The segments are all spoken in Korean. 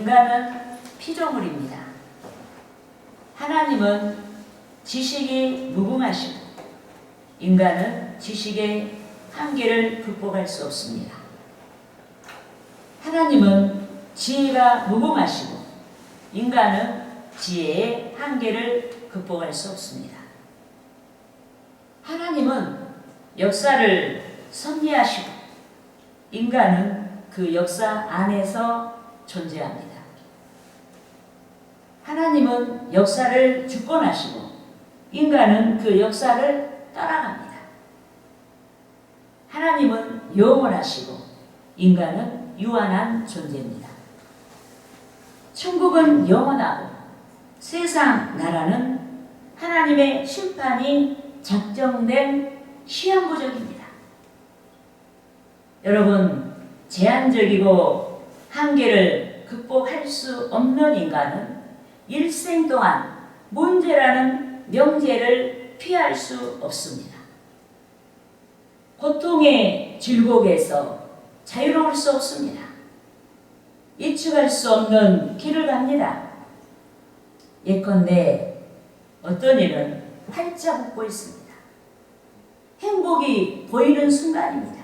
인간은 피조물입니다. 하나님은 지식이 무궁하시고 인간은 지식의 한계를 극복할 수 없습니다. 하나님은 지혜가 무궁하시고 인간은 지혜의 한계를 극복할 수 없습니다. 하나님은 역사를 섭리하시고 인간은 그 역사 안에서 존재합니다. 하나님은 역사를 주권하시고 인간은 그 역사를 따라갑니다. 하나님은 영원하시고 인간은 유한한 존재입니다. 천국은 영원하고 세상 나라는 하나님의 심판이 작정된 시한부적입니다. 여러분, 제한적이고 한계를 극복할 수 없는 인간은 일생 동안 문제라는 명제를 피할 수 없습니다. 고통의 질곡에서 자유로울 수 없습니다. 예측할 수 없는 길을 갑니다. 예컨대 어떤 이는 활짝 웃고 있습니다. 행복이 보이는 순간입니다.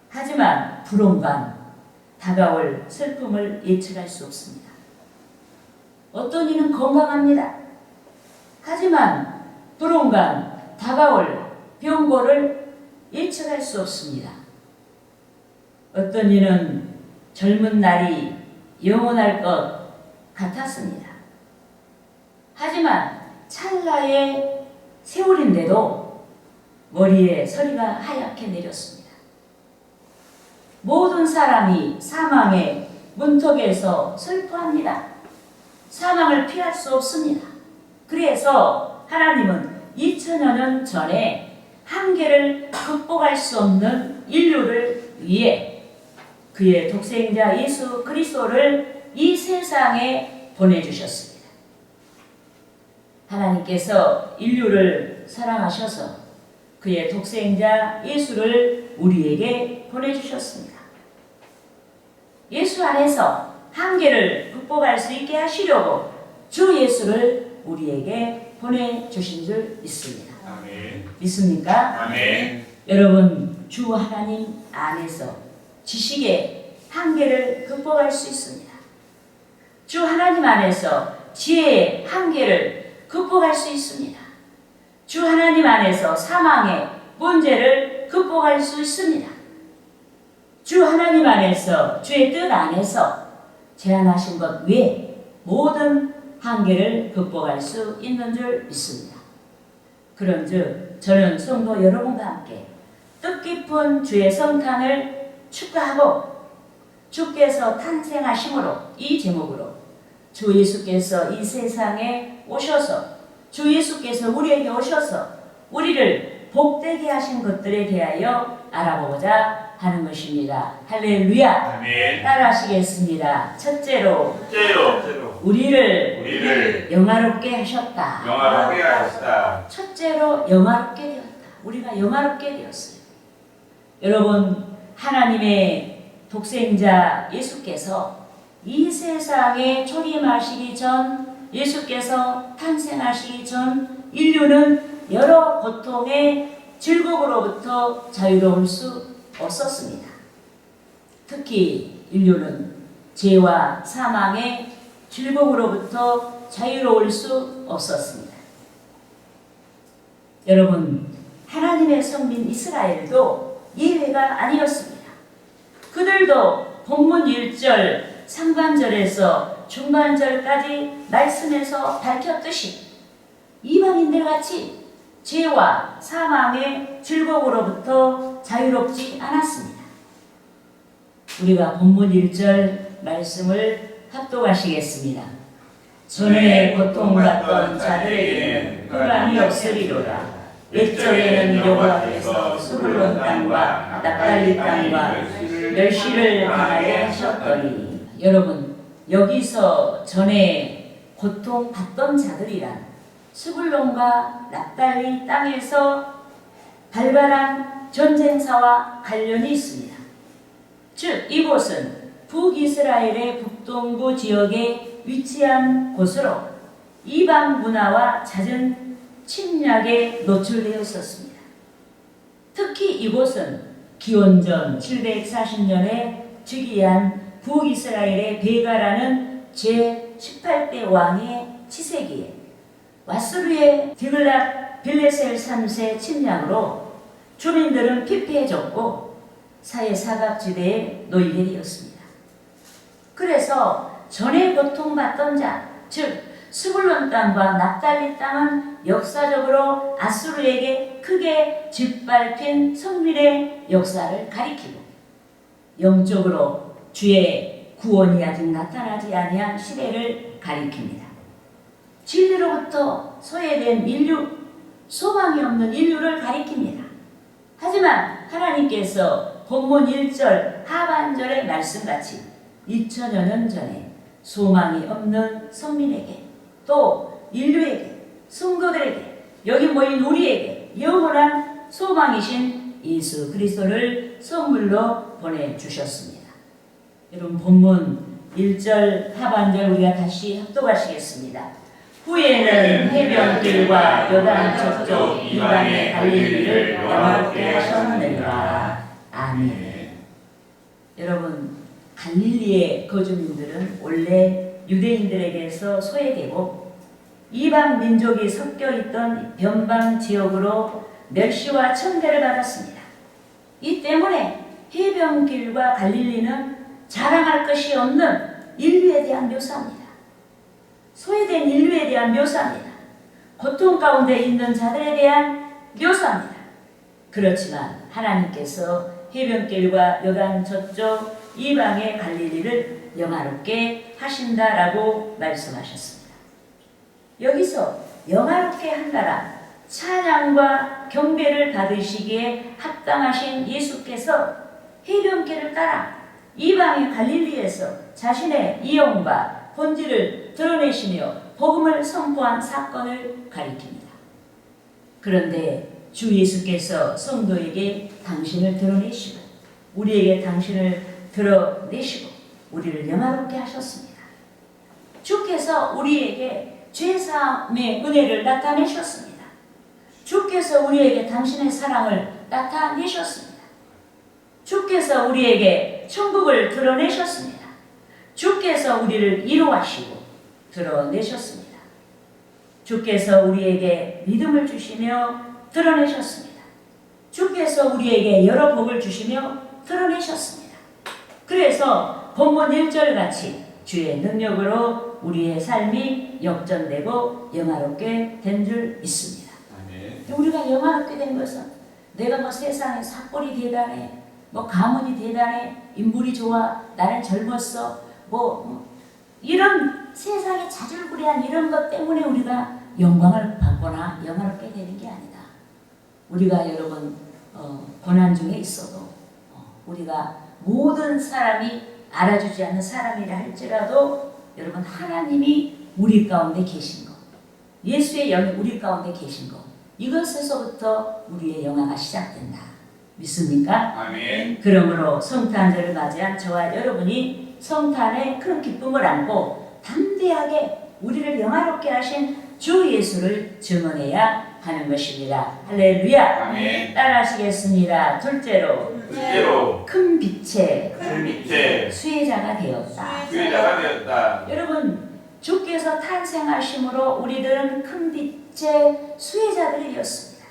하지만 불온감, 다가올 슬픔을 예측할 수 없습니다. 어떤 이는 건강합니다. 하지만 불온감, 다가올 병고를 예측할 수 없습니다. 어떤 이는 젊은 날이 영원할 것 같았습니다. 하지만 찰나의 세월인데도 머리에 서리가 하얗게 내렸습니다. 모든 사람이 사망의 문턱에서 슬퍼합니다. 사망을 피할 수 없습니다. 그래서 하나님은 2000여 년 전에 한계를 극복할 수 없는 인류를 위해 그의 독생자 예수 그리스도를 이 세상에 보내주셨습니다. 하나님께서 인류를 사랑하셔서 그의 독생자 예수를 우리에게 보내주셨습니다. 예수 안에서 한계를 극복할 수 있게 하시려고 주 예수를 우리에게 보내주신 줄 믿습니다. 아멘. 믿습니까? 아멘. 여러분, 주 하나님 안에서 지식의 한계를 극복할 수 있습니다. 주 하나님 안에서 지혜의 한계를 극복할 수 있습니다. 주 하나님 안에서 사망의 문제를 극복할 수 있습니다. 주 하나님 안에서 주의 뜻 안에서 제안하신 것 외에 모든 한계를 극복할 수 있는 줄 믿습니다. 그런즉 저는 성도 여러분과 함께 뜻깊은 주의 성탄을 축하하고 주께서 탄생하심으로 이 제목으로 주 예수께서 이 세상에 오셔서 주 예수께서 우리에게 오셔서 우리를 복되게 하신 것들에 대하여 알아보고자 하는 것입니다. 할렐루야. 아멘. 따라하시겠습니다. 첫째로 우리를 영화롭게 하셨다. 영화롭게 하셨다. 첫째로 영화롭게 되었다. 우리가 영화롭게 되었어요. 여러분, 하나님의 독생자 예수께서 이 세상에 초림하시기 전, 예수께서 탄생하시기 전 인류는 여러 고통의 질곡으로부터 자유로울 수 없었습니다. 특히 인류는 죄와 사망의 질곡으로부터 자유로울 수 없었습니다. 여러분, 하나님의 성민 이스라엘도 예외가 아니었습니다. 그들도 본문 1절 상반절에서 중반절까지 말씀에서 밝혔듯이 이방인들같이 죄와 사망의 질곡으로부터 자유롭지 않았습니다. 우리가 본문 1절 말씀을 합독하시겠습니다. 전에 고통받던 자들에게는 흑암이 없으리로다. 옛적에는 여호와께서 스불론 땅과 납달리 땅과 멸시를 당하게 하셨더니. 여러분, 여기서 전에 고통받던 자들이란 스불론과 납달리 땅에서 발발한 전쟁사와 관련이 있습니다. 즉 이곳은 북이스라엘의 북동부 지역에 위치한 곳으로 이방 문화와 잦은 침략에 노출되어 있었습니다. 특히 이곳은 기원전 740년에 즉위한 북이스라엘의 베가라는 제18대 왕의 치세기에 와스루의 디글랏 빌레셀 3세 침략으로 주민들은 피폐해졌고 사회사각지대에 놓이게 되었습니다. 그래서 전에 고통받던 자, 즉 스불론 땅과 납달리 땅은 역사적으로 아수르에게 크게 짓밟힌 성민의 역사를 가리키고 영적으로 주의 구원이 아직 나타나지 아니한 시대를 가리킵니다. 진리로부터 소외된 인류, 소망이 없는 인류를 가리킵니다. 하지만 하나님께서 본문 1절 하반절의 말씀같이 2000여 년 전에 소망이 없는 성민에게 또 인류에게 성도들에게 여기 모인 우리에게 영원한 소망이신 예수 그리스도를 선물로 보내주셨습니다. 여러분 본문 1절 하반절 우리가 다시 합독하시겠습니다. 후에는 해변길과 요단 저쪽 이방의 갈릴리를 영화롭게 하셨느니라. 아멘. 여러분 갈릴리의 거주민들은 원래 유대인들에게서 소외되고 이방 민족이 섞여 있던 변방 지역으로 멸시와 천대를 받았습니다. 이 때문에 해변길과 갈릴리는 자랑할 것이 없는 인류에 대한 묘사입니다. 소외된 인류에 대한 묘사입니다. 고통 가운데 있는 자들에 대한 묘사입니다. 그렇지만 하나님께서 해변길과 요단 저쪽 이방의 갈릴리를 영화롭게 하신다라고 말씀하셨습니다. 여기서 영화롭게 한다라 찬양과 경배를 받으시기에 합당하신 예수께서 해변길을 따라 이방의 갈릴리에서 자신의 이용과 본질을 드러내시며 복음을 선포한 사건을 가리킵니다. 그런데 주 예수께서 성도에게 당신을 드러내시고 우리에게 당신을 드러내시고 우리를 영화롭게 하셨습니다. 주께서 우리에게 죄사함의 은혜를 나타내셨습니다. 주께서 우리에게 당신의 사랑을 나타내셨습니다. 주께서 우리에게 천국을 드러내셨습니다. 주께서 우리를 위로하시고 드러내셨습니다. 주께서 우리에게 믿음을 주시며 드러내셨습니다. 주께서 우리에게 여러 복을 주시며 드러내셨습니다. 그래서 본문 1절 같이 주의 능력으로 우리의 삶이 역전되고 영화롭게 된 줄 믿습니다. 우리가 영화롭게 된 것은 내가 뭐 세상에 사골이 대단해, 뭐 가문이 대단해, 인물이 좋아, 나는 젊었어, 이런 세상에 자질구레한 이런 것 때문에 우리가 영광을 받거나 영화롭게 되는 게 아니다. 우리가 여러분 고난 중에 있어도 우리가 모든 사람이 알아주지 않는 사람이라 할지라도 여러분 하나님이 우리 가운데 계신 것, 예수의 영이 우리 가운데 계신 것, 이것에서부터 우리의 영화가 시작된다. 믿습니까? 아멘. 그러므로 성탄절을 맞이한 저와 여러분이 성탄의 큰 기쁨을 안고 담대하게 우리를 영화롭게 하신 주 예수를 증언해야 하는 것입니다. 할렐루야. 아멘. 따라하시겠습니다. 둘째로 큰 빛의 수혜자가 되었다. 수혜자가 되었다. 여러분 주께서 탄생하심으로 우리들은 큰 빛의 수혜자들이 되었습니다.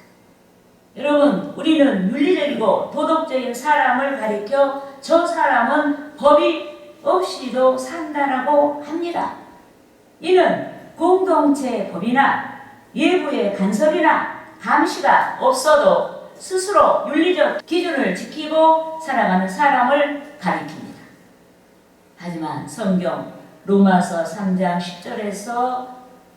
여러분 우리는 윤리적이고 도덕적인 사람을 가리켜 저 사람은 법이 없이도 산다라고 합니다. 이는 공동체 법이나 외부의 간섭이나 감시가 없어도 스스로 윤리적 기준을 지키고 살아가는 사람을 가리킵니다. 하지만 성경 로마서 3장 10절에서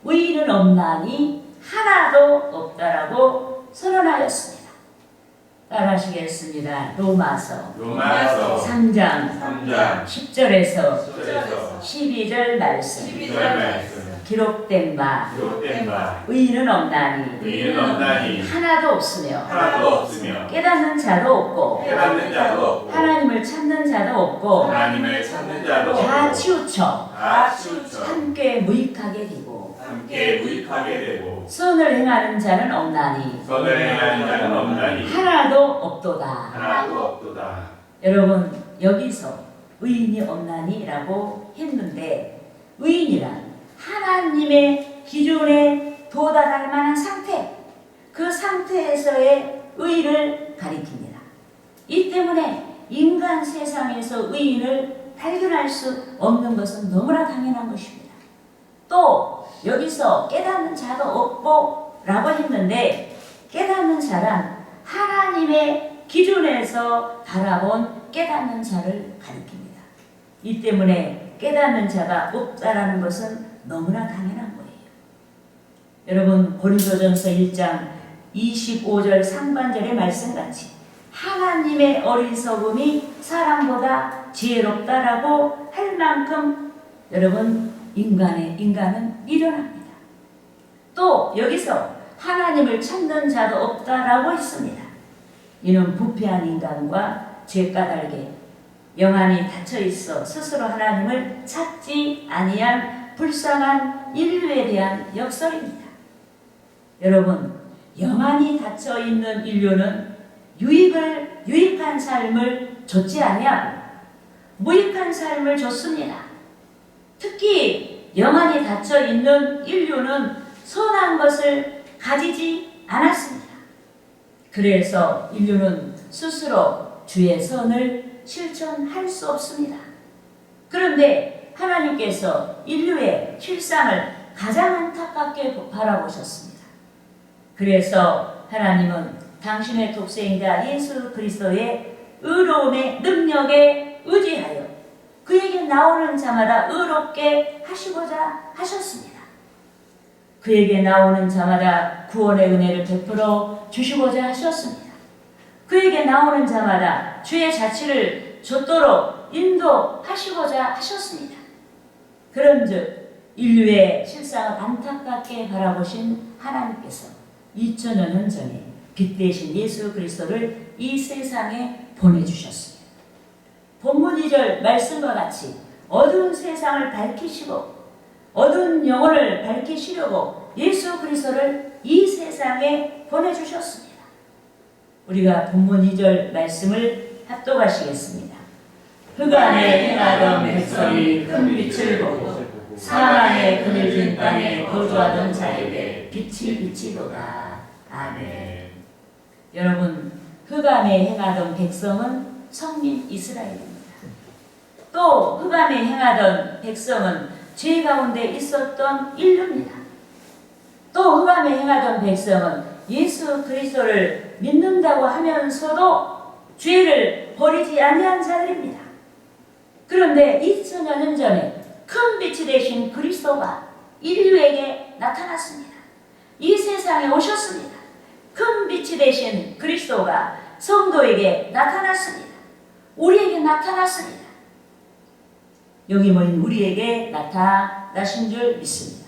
의인은 없나니 하나도 없다라고 선언하였습니다. 따라하시겠습니다. 로마서 3장 10절에서 12절 말씀. 기록된 바 의인은 없나니 하나도 없으며 깨닫는 자도 없고 하나님을 찾는 자도 없고 다 치우쳐 함께 무익하게 되고 선을 행하는 자는 없나니 하나도 없도다. 여러분 여기서 의인이 없나니라고 했는데 의인이란 하나님의 기준에 도달할 만한 상태, 그 상태에서의 의를 가리킵니다. 이 때문에 인간 세상에서 의인을 발견할 수 없는 것은 너무나 당연한 것입니다. 또 여기서 깨닫는 자도 없고 라고 했는데 깨닫는 자란 하나님의 기준에서 바라본 깨닫는 자를 가리킵니다. 이 때문에 깨닫는 자가 없다라는 것은 너무나 당연한 거예요. 여러분 고린도전서 1장 25절 상반절의 말씀같이 하나님의 어리석음이 사람보다 지혜롭다라고 할 만큼 여러분 인간은 미련합니다. 또 여기서 하나님을 찾는 자도 없다라고 했습니다. 이는 부패한 인간과 죄 까닭에 영안이 닫혀있어 스스로 하나님을 찾지 아니한 불쌍한 인류에 대한 역설입니다. 여러분 영안이 닫혀있는 인류는 유익한 삶을 줬지 아니하고 무익한 삶을 줬습니다. 특히 영안이 닫혀있는 인류는 선한 것을 가지지 않았습니다. 그래서 인류는 스스로 주의 선을 실천할 수 없습니다. 그런데 하나님께서 인류의 실상을 가장 안타깝게 바라보셨습니다. 그래서 하나님은 당신의 독생자 예수 그리스도의 의로움의 능력에 의지하여 그에게 나오는 자마다 의롭게 하시고자 하셨습니다. 그에게 나오는 자마다 구원의 은혜를 베풀어 주시고자 하셨습니다. 그에게 나오는 자마다 주의 자치를 좇도록 인도하시고자 하셨습니다. 그런즉 인류의 실상을 안타깝게 바라보신 하나님께서 2000여 년 전에 빛 대신 예수 그리스도를 이 세상에 보내주셨습니다. 본문 2절 말씀과 같이 어두운 세상을 밝히시고 어두운 영혼을 밝히시려고 예수 그리스도를 이 세상에 보내주셨습니다. 우리가 본문 2절 말씀을 합독하시겠습니다. 흑암에 행하던 백성이 큰 빛을 보고 사망의 그늘진 땅에 거주하던 자에게 빛이 비치도다. 아멘. 여러분 흑암에 행하던 백성은 성민 이스라엘입니다. 또 흑암에 행하던 백성은 죄 가운데 있었던 인류입니다. 또 흑암에 행하던 백성은 예수 그리스도를 믿는다고 하면서도 죄를 버리지 아니한 자들입니다. 그런데 2000여 년 전에 큰 빛이 되신 그리스도가 인류에게 나타났습니다. 이 세상에 오셨습니다. 큰 빛이 되신 그리스도가 성도에게 나타났습니다. 우리에게 나타났습니다. 여기 모인 우리에게 나타나신 줄 믿습니다.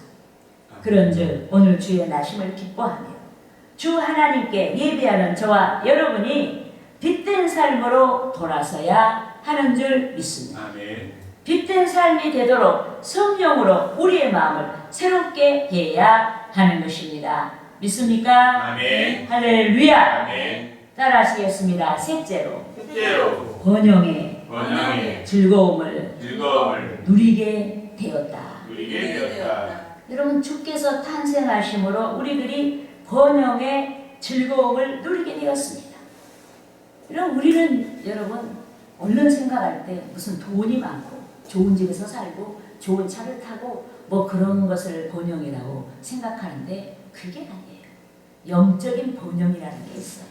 그런즉 오늘 주의 나심을 기뻐하며 주 하나님께 예배하는 저와 여러분이 빛된 삶으로 돌아서야 하는 줄 믿습니다. 아멘. 빛된 삶이 되도록 성령으로 우리의 마음을 새롭게 해야 하는 것입니다. 믿습니까? 아멘. 할렐루야. 아멘. 따라하시겠습니다. 셋째로 셋째로 번영의 즐거움을 누리게 되었다. 여러분 주께서 탄생하심으로 우리들이 번영의 즐거움을 누리게 되었습니다. 여러분 우리는 여러분 얼른 생각할 때 무슨 돈이 많고 좋은 집에서 살고 좋은 차를 타고 뭐 그런 것을 번영이라고 생각하는데 그게 아니에요. 영적인 번영이라는 게 있어요.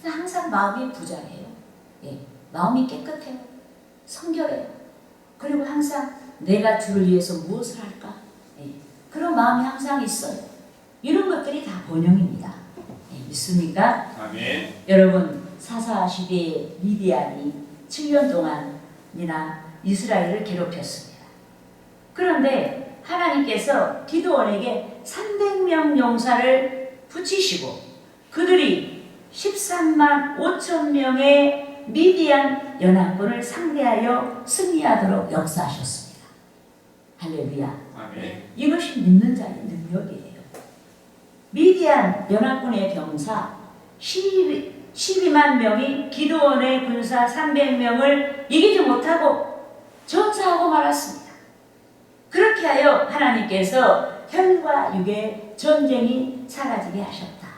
그래서 항상 마음이 부자해요. 예, 마음이 깨끗해요. 성결해요. 그리고 항상 내가 주를 위해서 무엇을 할까? 예, 그런 마음이 항상 있어요. 이런 것들이 다 번영입니다. 예, 믿습니까? 아멘. 여러분 사사 시대의 미디안이 7년 동안이나 이스라엘을 괴롭혔습니다. 그런데 하나님께서 기드온에게 300명 용사를 붙이시고 그들이 13만 5천 명의 미디안 연합군을 상대하여 승리하도록 역사하셨습니다. 할렐루야. 아멘. 이것이 믿는 자의 능력이에요. 미디안 연합군의 병사 12만 명이 기드온의 군사 300명을 이기지 못하고 전사하고 말았습니다. 그렇게 하여 하나님께서 혈과 육의 전쟁이 사라지게 하셨다.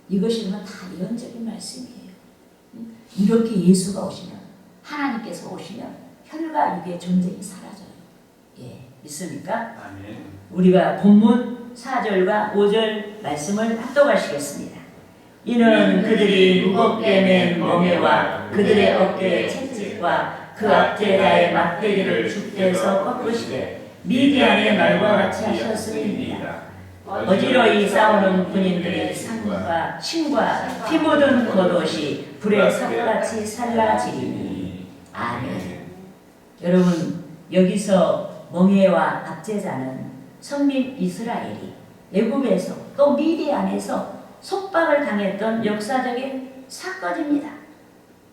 이것이 다 예언적인 말씀이에요. 이렇게 예수가 오시면, 하나님께서 오시면 혈과 육의 전쟁이 사라져요. 예, 믿습니까? 아멘. 우리가 본문 4절과 5절 말씀을 합독하시겠습니다. 이는 그들이 무겁게 맨 멍에와 그들의 어깨의 채찍과 그 압제자의 막대기를 주께서 꺾으시되 미디안의 말과 같이 하셨음이니이다. 어지러이 싸우는 군인들의 상과 신과 피 묻은 겉옷이 불의 삭같이 살라지리니. 아멘. 여러분, 여기서 멍에와 압제자는 선민 이스라엘이 애굽에서 또 미디안에서 속박을 당했던 역사적인 사건입니다.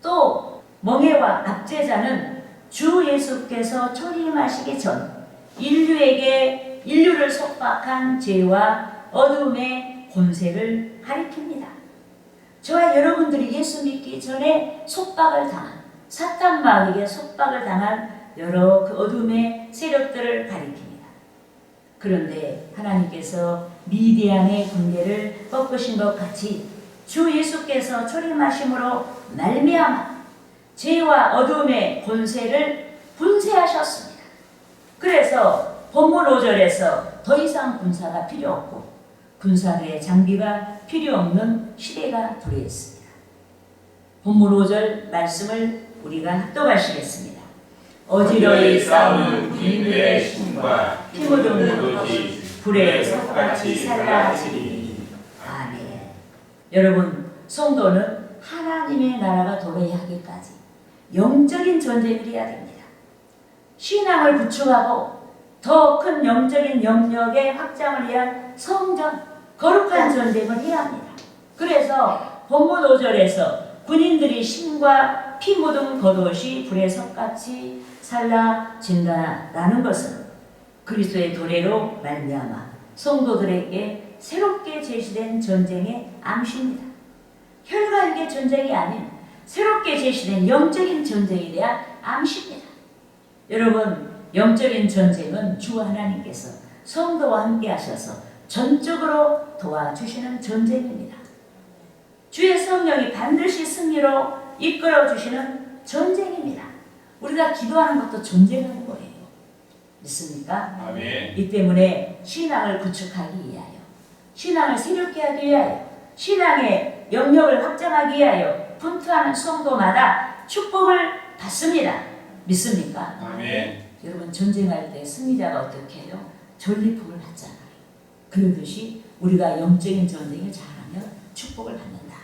또 멍에와 압제자는 주 예수께서 초림하시기 전 인류를 속박한 죄와 어둠의 권세를 가리킵니다. 저와 여러분들이 예수 믿기 전에 속박을 당한, 사탄 마귀에게 속박을 당한 여러 그 어둠의 세력들을 가리킵니다. 그런데 하나님께서 미디안의 군대를 꺾으신 것 같이 주 예수께서 초림하심으로 말미암아 죄와 어둠의 권세를 분쇄하셨습니다. 그래서 본문 5절에서 더 이상 군사가 필요 없고 군사들의 장비가 필요 없는 시대가 도래했습니다. 본문 5절 말씀을 우리가 합독하시겠습니다. 어지러이 싸우는 군인들의 신과 피 묻은 겉옷이 불의 삭같이 살라지리니. 아멘. 여러분, 성도는 하나님의 나라가 도래하기까지 영적인 전쟁을 해야 됩니다. 신앙을 구축하고 더 큰 영적인 영역의 확장을 위한 성전, 거룩한 전쟁을 해야 합니다. 그래서 본문 5절에서 군인들이 신과 피 묻은 겉옷이 불의 삭같이 살라진다라는 것은 그리스도의 도래로 말미암아 성도들에게 새롭게 제시된 전쟁의 암시입니다. 혈과 육의 전쟁이 아닌 새롭게 제시된 영적인 전쟁에 대한 암시입니다. 여러분, 영적인 전쟁은 주 하나님께서 성도와 함께 하셔서 전적으로 도와주시는 전쟁입니다. 주의 성령이 반드시 승리로 이끌어 주시는 전쟁입니다. 우리가 기도하는 것도 전쟁하는 거예요. 믿습니까? 아멘. 이 때문에 신앙을 구축하기 위하여, 신앙을 새롭게 하기 위하여, 신앙의 영역을 확장하기 위하여 분투하는 성도마다 축복을 받습니다. 믿습니까? 아멘. 여러분, 전쟁할 때 승리자가 어떻게 해요? 전리품을 받잖아요. 그러듯이 우리가 영적인 전쟁을 잘하면 축복을 받는다.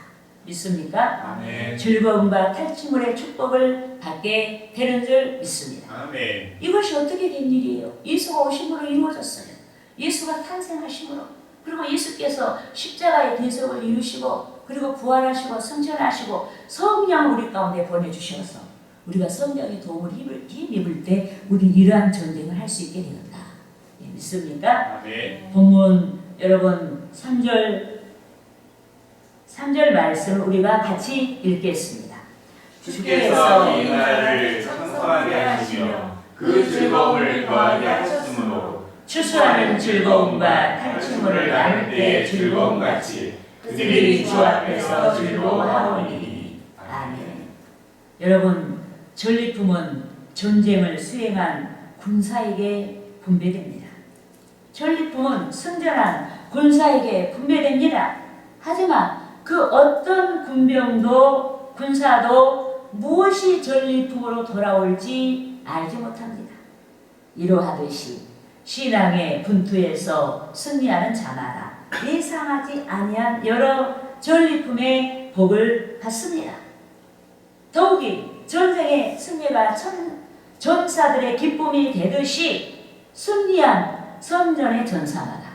믿습니까? 아멘. 즐거움과 탈취물의 축복을 받게 되는 줄 믿습니다. 아멘. 이것이 어떻게 된 일이에요? 예수가 오심으로 이루어졌어요. 예수가 탄생하심으로, 그리고 예수께서 십자가의 대속을 이루시고, 그리고 부활하시고 승천하시고 성령 우리 가운데 보내주셔서 우리가 성령의 도움을 힘입을 때 우리 이러한 전쟁을 할 수 있게 되었다. 예, 믿습니까? 아멘. 본문 여러분 3절 말씀을 우리가 같이 읽겠습니다. 주께서 이 나라를 청성하게 하시며 그 즐거움을 더하게 하셨으므로 추수하는 즐거움과 탈취물을 나눌 때의 즐거움같이 그들이 주 앞에서 즐거워하오니. 아멘. 여러분, 전리품은 전쟁을 수행한 군사에게 분배됩니다. 전리품은 승전한 군사에게 분배됩니다. 하지만 그 어떤 군병도 군사도 무엇이 전리품으로 돌아올지 알지 못합니다. 이러하듯이 신앙의 분투에서 승리하는 자마다 예상하지 아니한 여러 전리품의 복을 받습니다. 더욱이 전쟁의 승리가 전사들의 기쁨이 되듯이 승리한 선전의 전사마다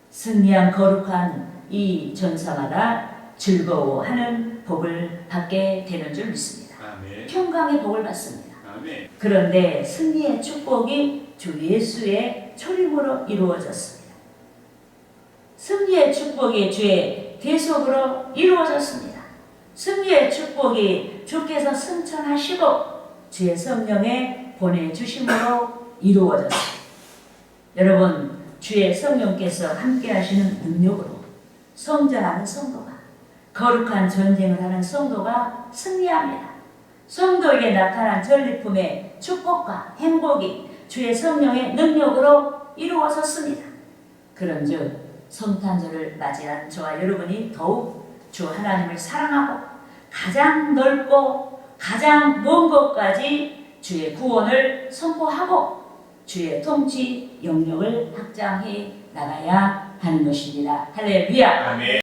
승리한 거룩한 이 전사마다 즐거워하는 복을 받게 되는 줄 믿습니다. 아멘. 평강의 복을 받습니다. 아멘. 그런데 승리의 축복이 주 예수의 초림으로 이루어졌습니다. 승리의 축복이 주의 대속으로 이루어졌습니다. 승리의 축복이 주께서 승천하시고 주의 성령에 보내주심으로 이루어졌습니다. 여러분, 주의 성령께서 함께 하시는 능력으로 성전하는 성도가, 거룩한 전쟁을 하는 성도가 승리합니다. 성도에게 나타난 전리품의 축복과 행복이 주의 성령의 능력으로 이루어졌습니다. 그런즉 성탄절을 맞이한 저와 여러분이 더욱 주 하나님을 사랑하고 가장 넓고 가장 먼 곳까지 주의 구원을 선포하고 주의 통치 영역을 확장해 나가야 하는 것입니다. 할렐루야. 아멘.